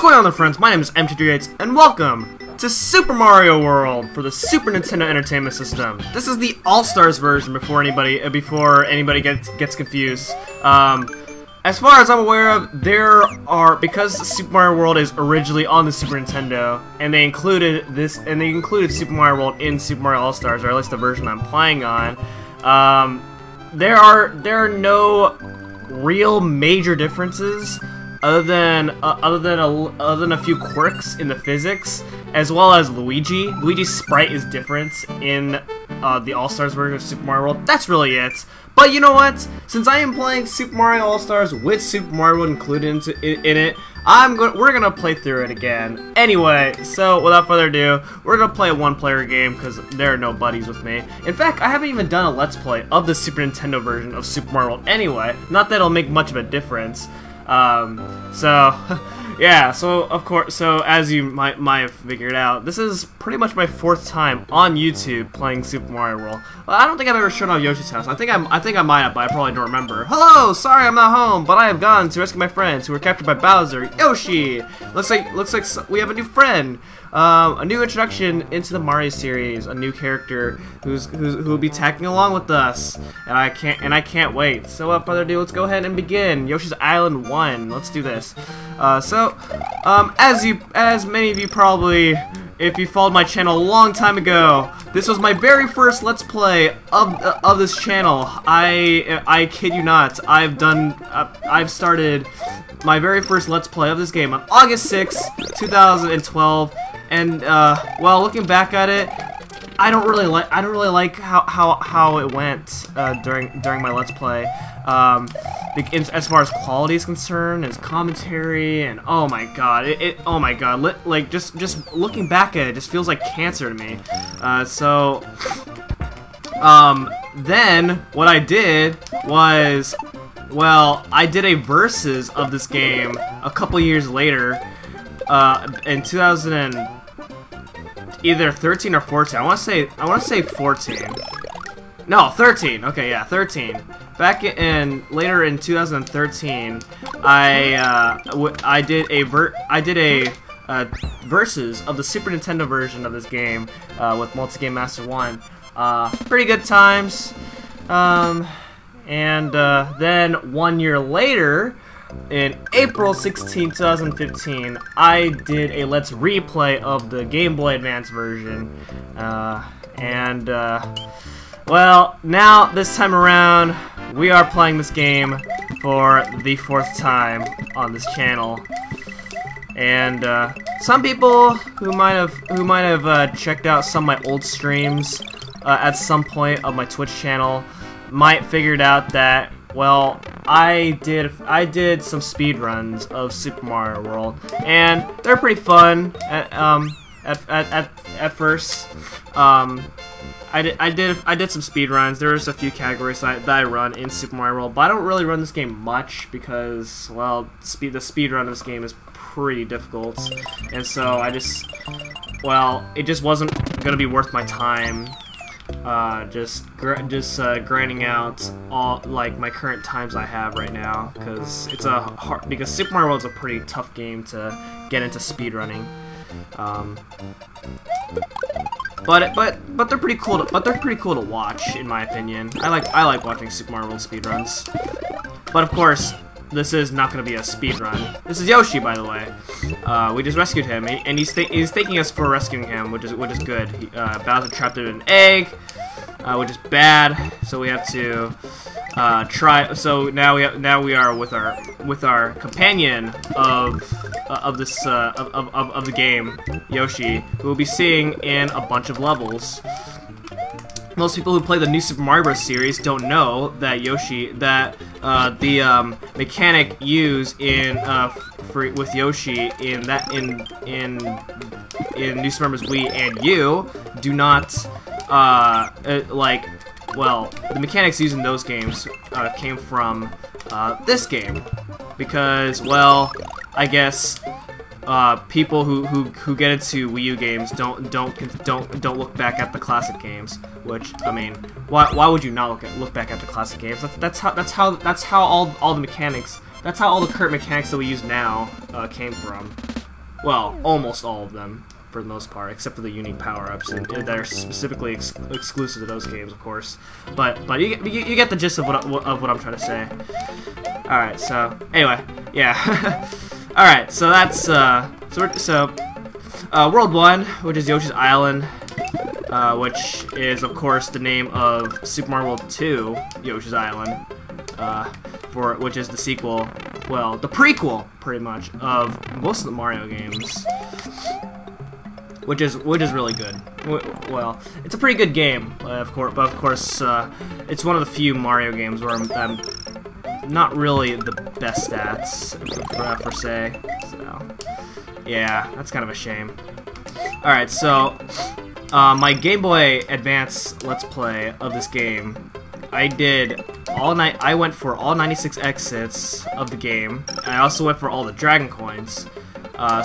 going on there, friends? My name is MT38, and welcome to Super Mario World for the Super Nintendo Entertainment System. This is the All-Stars version before anybody gets confused. As far as I'm aware of, because Super Mario World is originally on the Super Nintendo, and they included Super Mario World in Super Mario All-Stars, or at least the version I'm playing on. There are no real major differences other than a few quirks in the physics, as well as Luigi. Luigi's sprite is different in the All-Stars version of Super Mario World. That's really it. But you know what? Since I am playing Super Mario All-Stars with Super Mario World included in it, we're gonna play through it again. Anyway, so without further ado, we're gonna play a one-player game because there are no buddies with me. In fact, I haven't even done a Let's Play of the Super Nintendo version of Super Mario World anyway. Not that it'll make much of a difference. Yeah, so of course, as you might have figured out, this is pretty much my fourth time on YouTube playing Super Mario World. Well, I don't think I've ever shown off Yoshi's house. I think I might have, but I probably don't remember. Hello, sorry I'm not home, but I have gone to rescue my friends who were captured by Bowser. Yoshi. Looks like we have a new friend. A new introduction into the Mario series, a new character who will be tagging along with us, and I can't wait. So without further ado, let's go ahead and begin. Yoshi's Island 1. Let's do this. As many of you probably, if you followed my channel a long time ago, this was my very first Let's Play of this channel. I kid you not. I've started my very first Let's Play of this game on August 6th, 2012. And well, looking back at it, I don't really like how it went during my Let's Play. As far as quality is concerned, as commentary, and oh my god, like just looking back at it, just feels like cancer to me. Then what I did was, well, I did a versus of this game a couple years later, in 2000. Either 13 or 14. I want to say 14. No, 13. Okay, yeah, 13. Later in 2013, I did a versus of the Super Nintendo version of this game with Multi-Game Master 1. Pretty good times. Then 1 year later, in April 16, 2015, I did a Let's Replay of the Game Boy Advance version, well, now, this time around, we are playing this game for the fourth time on this channel. And, some people who might have checked out some of my old streams at some point of my Twitch channel might figured out that, well, I did some speed runs of Super Mario World, and they're pretty fun at first. I did some speed runs. There's a few categories that I run in Super Mario World, but I don't really run this game much because, well, the speed run of this game is pretty difficult, and so it just wasn't gonna be worth my time. Just grinding out all like my current times I have right now, because because Super Mario World is a pretty tough game to get into speedrunning. But they're pretty cool. They're pretty cool to watch, in my opinion. I like watching Super Mario World speedruns. But of course, this is not going to be a speedrun. This is Yoshi, by the way. We just rescued him, and he's thanking us for rescuing him, which is good. Bowser trapped in an egg, which is bad. So we have to try. So now we are with our companion of the game, Yoshi, who we'll be seeing in a bunch of levels. Most people who play the new Super Mario Bros. Series don't know that the mechanic used with Yoshi in New Super Mario Bros. Wii and U do not well, the mechanics used in those games came from this game, because, well, I guess people who get into Wii U games don't look back at the classic games. Which, I mean, why would you not look back at the classic games? That's how all the mechanics. That's how all the current mechanics that we use now came from. Well, almost all of them, for the most part, except for the unique power-ups that are specifically exclusive to those games, of course. But you get the gist of what I'm trying to say. All right, so anyway, yeah. All right, so that's World 1, which is Yoshi's Island, which is of course the name of Super Mario World 2, Yoshi's Island, which is the sequel, well, the prequel, pretty much, of most of the Mario games. Which is really good. Well, it's a pretty good game, of course, it's one of the few Mario games where I'm not really the best stats per se. So, yeah, that's kind of a shame. All right, so my Game Boy Advance Let's Play of this game, I went for all 96 exits of the game. I also went for all the Dragon Coins.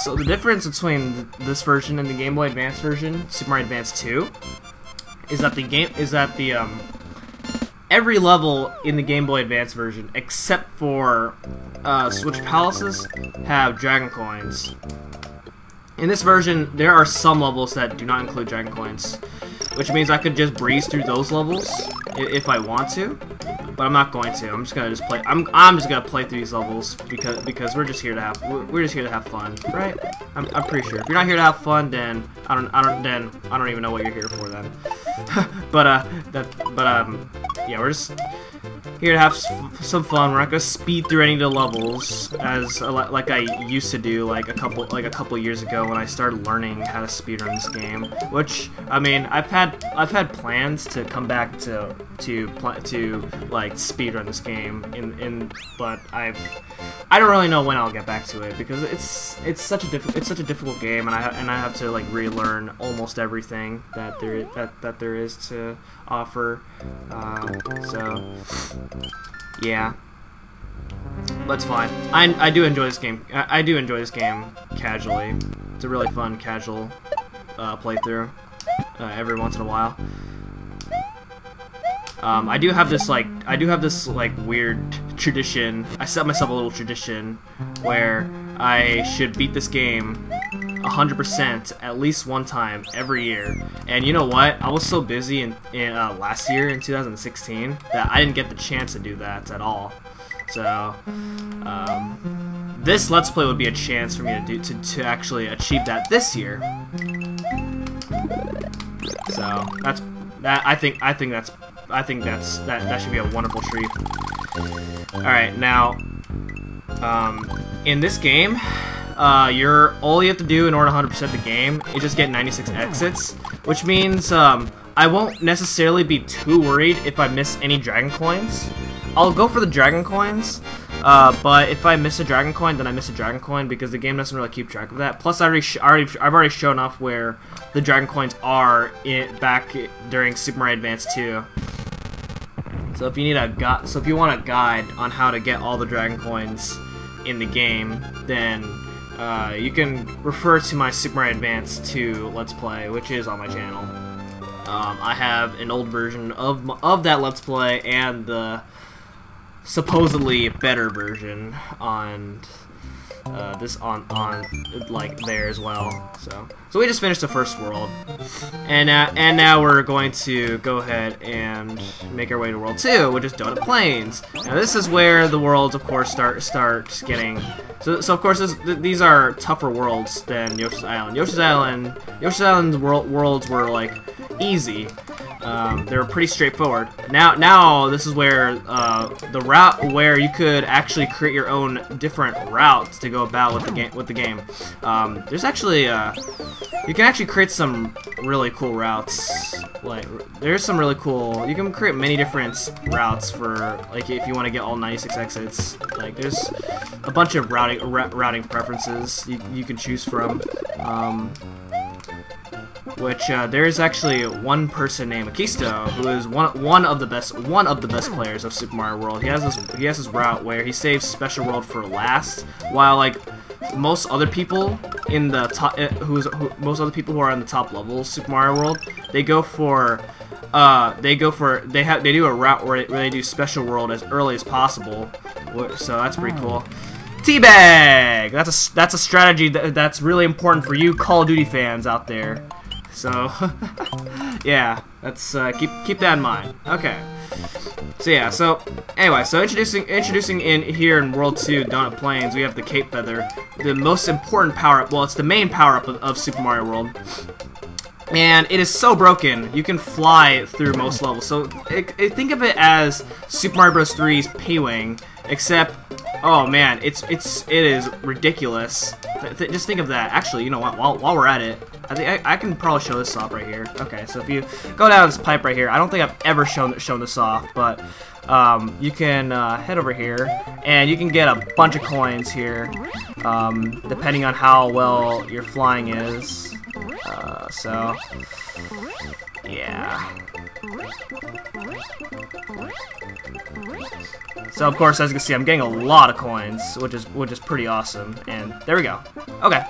So the difference between this version and the Game Boy Advance version, Super Mario Advance 2, is that every level in the Game Boy Advance version, except for Switch Palaces, have Dragon Coins. In this version, there are some levels that do not include Dragon Coins, which means I could just breeze through those levels if I want to. But I'm not going to. I'm just gonna play. I'm just gonna play through these levels because we're just here to have fun, right? I'm pretty sure. If you're not here to have fun, then I don't even know what you're here for then. Yeah, we're just here to have some fun. We're not gonna speed through any of the levels like I used to do like a couple years ago when I started learning how to speedrun this game. Which, I mean, I've had plans to come back to like speedrun this game but I don't really know when I'll get back to it because it's such a difficult game, and I have to like relearn almost everything that there is to offer. So yeah, that's fine. I do enjoy this game. I do enjoy this game casually. It's a really fun casual playthrough every once in a while. I do have this weird tradition. I set myself a little tradition where I should beat this game 100% at least one time every year. And you know what? I was so busy in last year in 2016 that I didn't get the chance to do that at all. So this Let's Play would be a chance for me to actually achieve that this year. So I think that should be a wonderful treat. All right, now in this game, all you have to do in order to 100% the game is just get 96 exits, which means I won't necessarily be too worried if I miss any Dragon Coins. I'll go for the Dragon Coins, but if I miss a Dragon Coin, then I miss a Dragon Coin because the game doesn't really keep track of that. Plus, I've already shown off where the Dragon Coins are back during Super Mario Advance 2. So if you want a guide on how to get all the Dragon Coins in the game, then you can refer to my Super Mario Advance 2 Let's Play, which is on my channel. I have an old version of that Let's Play and the supposedly better version on like there as well. So we just finished the first world, and now we're going to go ahead and make our way to World 2, which is Donut Plains. Now this is where the worlds, of course, start getting. So of course these are tougher worlds than Yoshi's Island. Yoshi's Island's worlds were like easy. They were pretty straightforward. Now this is where the route where you could actually create your own different routes to go about with the game. There's actually you can actually create some really cool routes. Like there's some really cool. You can create many different routes for like if you want to get all 96 exits. Like there's a bunch of routing preferences you can choose from. Which there's actually one person named Akisto who is one of the best players of Super Mario World. He has this route where he saves Special World for last, while like most other people in the top most other people who are on the top levels Super Mario World, they do a route where they do Special World as early as possible. So that's pretty cool. Teabag! That's a strategy that's really important for you Call of Duty fans out there. So, yeah, let's keep that in mind. Okay. So yeah, so anyway, so introducing in here in World 2, Donut Plains, we have the Cape Feather, the most important power-up. Well, it's the main power-up of Super Mario World. And it is so broken, you can fly through most levels. So think of it as Super Mario Bros. 3's P-Wing, except, oh man, it is ridiculous. Just think of that. Actually, you know what? While we're at it, I can probably show this off right here. Okay, so if you go down this pipe right here, I don't think I've ever shown this off, but you can head over here and you can get a bunch of coins here, depending on how well your flying is. So yeah. So of course, as you can see, I'm getting a lot of coins, which is pretty awesome. And there we go. Okay,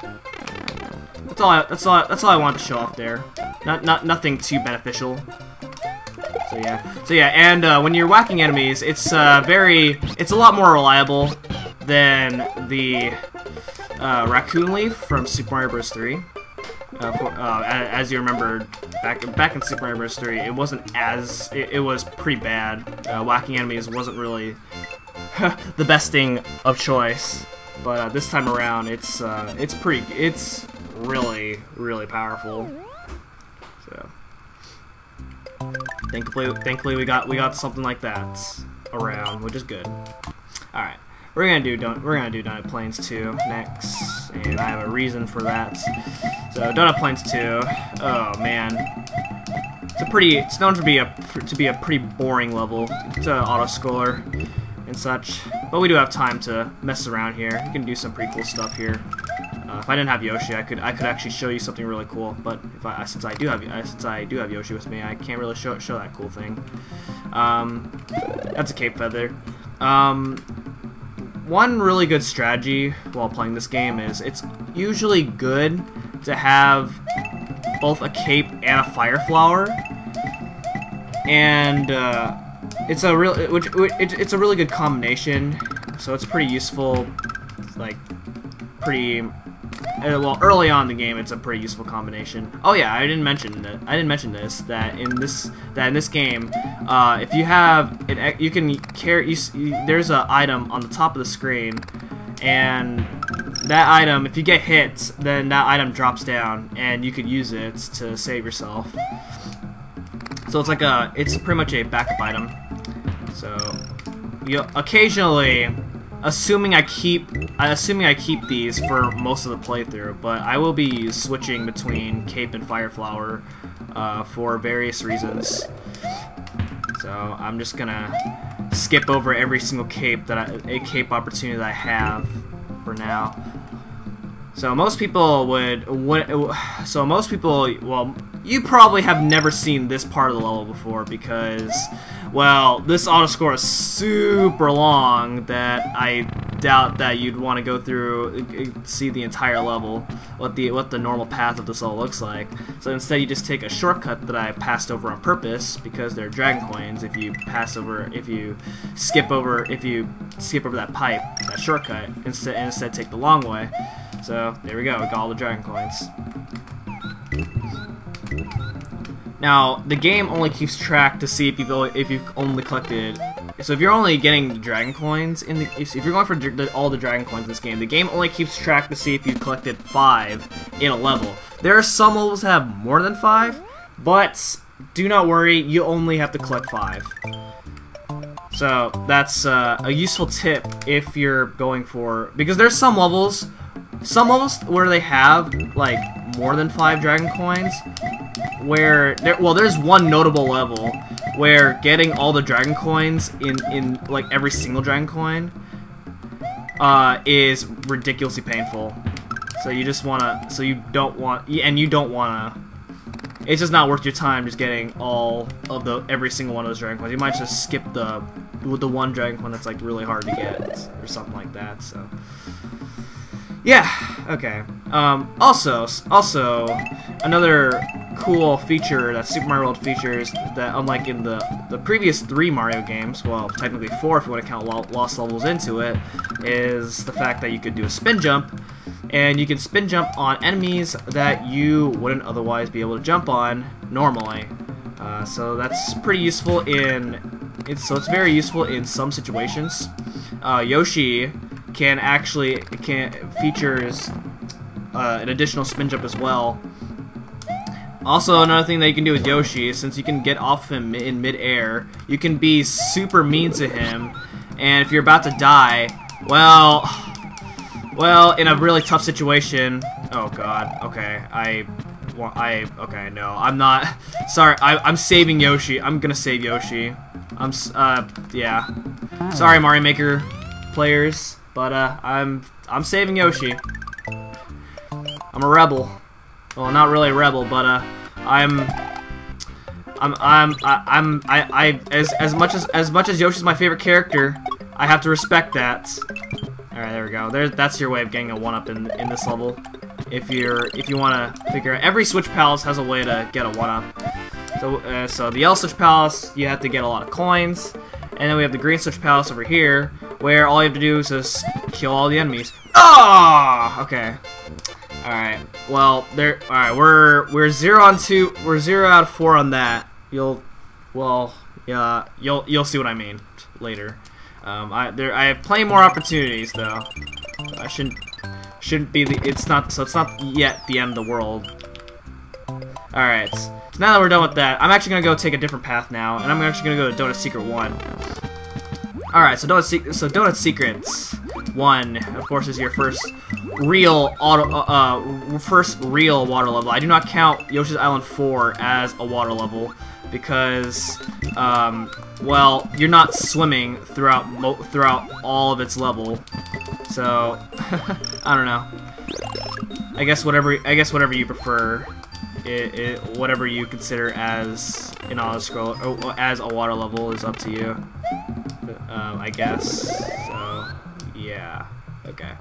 that's all I wanted to show off there. Nothing too beneficial. So yeah, and when you're whacking enemies, it's a lot more reliable than the Raccoon Leaf from Super Mario Bros. 3. As you remember, back in Super Mario Bros. 3, it wasn't as it was pretty bad. Whacking enemies wasn't really the best thing of choice, but this time around, it's really powerful. So thankfully we got something like that around, which is good. All right. We're gonna do Donut Plains 2 next, and I have a reason for that. So Donut Plains 2, oh man, it's known to be a pretty boring level. It's an auto scroller and such, but we do have time to mess around here. You can do some pretty cool stuff here. If I didn't have Yoshi, I could actually show you something really cool. But since I do have Yoshi with me, I can't really show that cool thing. That's a Cape Feather. One really good strategy while playing this game is it's usually good to have both a cape and a fire flower, and it's a really good combination. So it's pretty useful, like well, early on in the game, it's a pretty useful combination. Oh yeah, I didn't mention this that in this game, if you have it, you can carry. There's an item on the top of the screen, and that item, if you get hit, then that item drops down, and you could use it to save yourself. So it's pretty much a backup item. So you occasionally. Assuming I keep these for most of the playthrough, but I will be switching between Cape and Fire Flower for various reasons. So I'm just gonna skip over every single cape opportunity that I have for now. So most people well, you probably have never seen this part of the level before because, well, this auto score is super long that I doubt that you'd want to go through, see the entire level, what the normal path of this level looks like. So instead, you just take a shortcut that I passed over on purpose because they're dragon coins. If you skip over that pipe, that shortcut, instead take the long way. So there we go. We got all the dragon coins. Now, the game only keeps track to see if you've only collected. So if you're only getting the dragon coins if you're going for all the dragon coins in this game, the game only keeps track to see if you collected 5 in a level. There are some levels that have more than 5, but do not worry, you only have to collect 5. So that's a useful tip if you're going for, because there's some levels where they have like more than 5 dragon coins. There's one notable level where getting all the dragon coins in like every single dragon coin is ridiculously painful. So you don't wanna. It's just not worth your time just getting all of every single one of those dragon coins. You might just skip the one dragon coin that's like really hard to get or something like that. So yeah, okay. Also another cool feature that Super Mario World features that, unlike in the previous 3 Mario games, well, technically 4 if you want to count Lost Levels into it, is the fact that you could do a spin jump, and you can spin jump on enemies that you wouldn't otherwise be able to jump on normally. So that's pretty useful it's very useful in some situations. Yoshi features an additional spin jump as well. Also, another thing that you can do with Yoshi, since you can get off him in mid-air, you can be super mean to him, and if you're about to die, well, in a really tough situation. Oh God. Okay, okay, no, I'm not. Sorry, I'm saving Yoshi. I'm gonna save Yoshi. Yeah. Sorry, Mario Maker players, but I'm saving Yoshi. I'm a rebel. Well, not really a rebel, but as much as Yoshi's my favorite character, I have to respect that. All right, there we go. That's your way of getting a 1-up in this level. If you want to figure out, every Switch Palace has a way to get a 1-up. So the Yellow Switch Palace, you have to get a lot of coins, and then we have the Green Switch Palace over here, where all you have to do is just kill all the enemies. Ah! Okay. All right. Well, there. All right. We're 0 on 2. We're 0 out of 4 on that. You'll see what I mean later. I have plenty more opportunities though. I shouldn't be it's not yet the end of the world. Alright, so now that we're done with that, I'm actually gonna go take a different path now, and I'm actually gonna go to Donut Secret 1. Alright, so Donut Secrets 1, of course, is your first real water level. I do not count Yoshi's Island 4 as a water level because, well, you're not swimming throughout all of its level. So, I don't know. I guess whatever you prefer, whatever you consider as an auto-scroll or as a water level is up to you. I guess. So, yeah. Okay.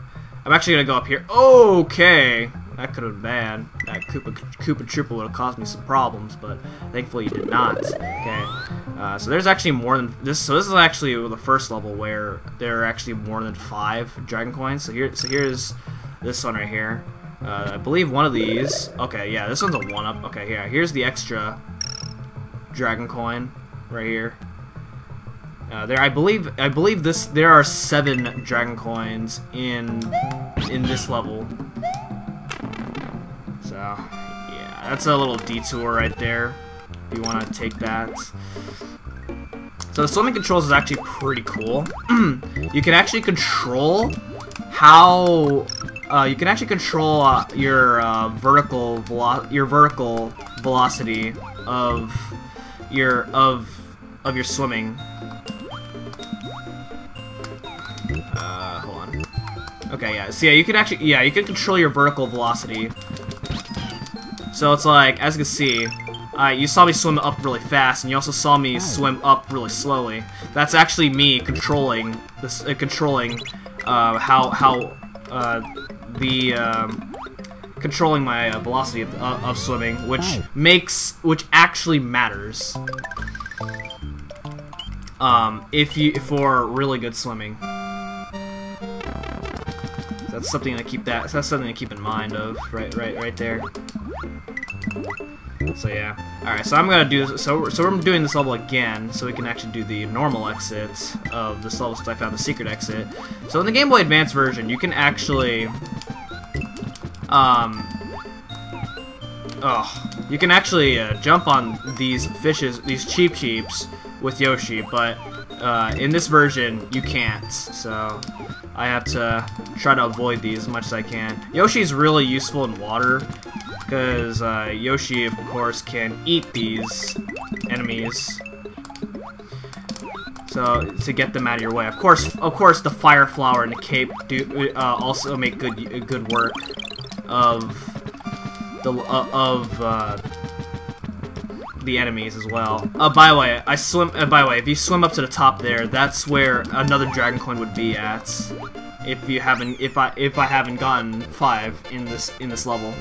I'm actually gonna go up here. Okay, that could have been bad. That Koopa Troopa would have caused me some problems, but thankfully you did not. Okay. So there's actually more than this. So this is actually the first level where there are actually more than 5 dragon coins. So here's this one right here. I believe one of these. Okay, yeah, this one's a 1-up. Okay, yeah, here's the extra dragon coin right here. I believe there are 7 dragon coins in this level. So yeah, that's a little detour right there. If you want to take that. So the swimming controls is actually pretty cool. You can actually control how your vertical velocity of your swimming. Hold on. Okay, yeah. So yeah, you can control your vertical velocity. So it's like, as you can see, you saw me swim up really fast, and you also saw me swim up really slowly. That's actually me controlling this, controlling my velocity of swimming, which actually matters. For really good swimming. That's something to keep in mind of right there. So yeah. Alright, so I'm gonna do so we're doing this level again, so we can actually do the normal exit of this level since I found the secret exit. So in the Game Boy Advance version, you can actually jump on these fishes, these cheeps with Yoshi, but in this version you can't. So I have to try to avoid these as much as I can. Yoshi's really useful in water because Yoshi, of course, can eat these enemies. So to get them out of your way, of course, the fire flower and the cape do also make good work of the enemies as well. By the way, if you swim up to the top there, that's where another dragon coin would be at. If I haven't gotten 5 in this level,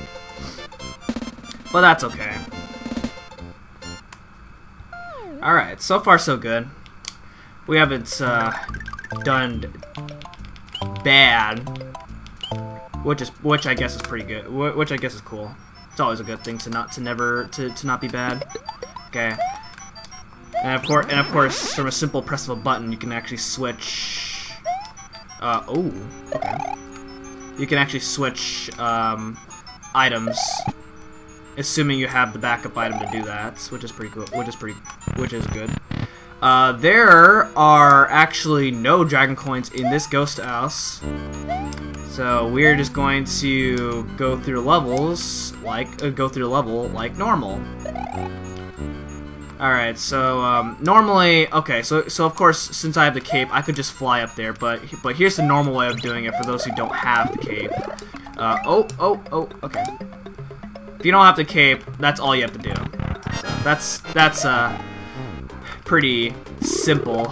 but that's okay. Alright, so far so good. We haven't done bad, which I guess is pretty good. Which I guess is cool. It's always a good thing to not be bad. Okay. And of course, from a simple press of a button, you can actually switch. Oh, okay. You can actually switch items, assuming you have the backup item to do that, which is pretty cool. Which is good. There are actually no dragon coins in this ghost house, so we're just going to go through levels like level like normal. Alright, so normally, okay, so of course, since I have the cape, I could just fly up there, but here's the normal way of doing it for those who don't have the cape. Okay. If you don't have the cape, that's all you have to do. So that's pretty simple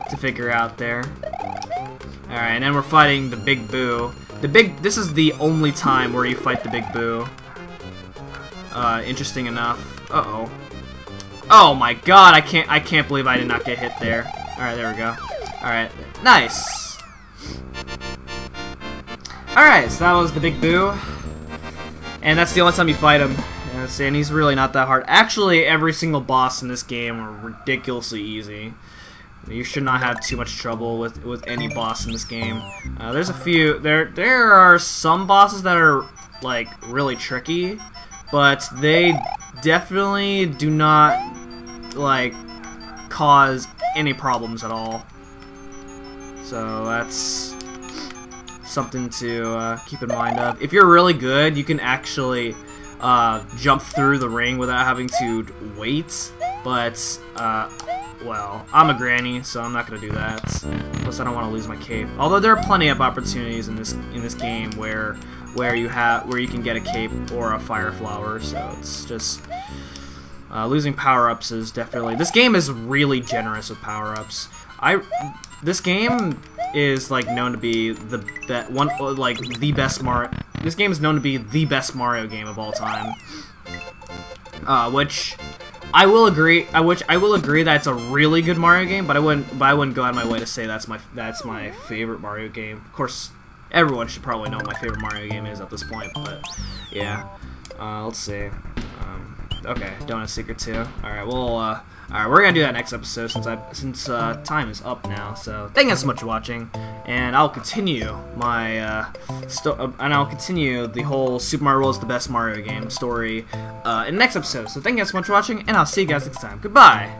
to figure out there. Alright, and then we're fighting the Big Boo. This is the only time where you fight the Big Boo. Interesting enough. Uh-oh. Oh my god, I can't believe I did not get hit there. Alright, there we go. Alright, nice. Alright, so that was the Big Boo. And that's the only time you fight him. And he's really not that hard. Actually, every single boss in this game are ridiculously easy. You should not have too much trouble with any boss in this game. There's a few. There are some bosses that are like really tricky, but they definitely do not like cause any problems at all. So that's something to keep in mind of. If you're really good, you can actually jump through the ring without having to wait, but well, I'm a granny, so I'm not gonna do that. Plus, I don't want to lose my cape. Although there are plenty of opportunities in this game where you can get a cape or a fire flower. So it's just losing power-ups is definitely. This game is really generous with power-ups. This game is like known to be the best Mario. This game is known to be the best Mario game of all time. Which I will agree. I will agree that it's a really good Mario game, but I wouldn't go out of my way to say that's my favorite Mario game. Of course, everyone should probably know what my favorite Mario game is at this point, but yeah. Let's see. Okay, Donut Secret 2. Alright, well, alright, we're gonna do that next episode since time is up now. So thank you so much for watching, and I'll continue my I'll continue the whole Super Mario World is the best Mario game story in the next episode. So thank you so much for watching, and I'll see you guys next time. Goodbye.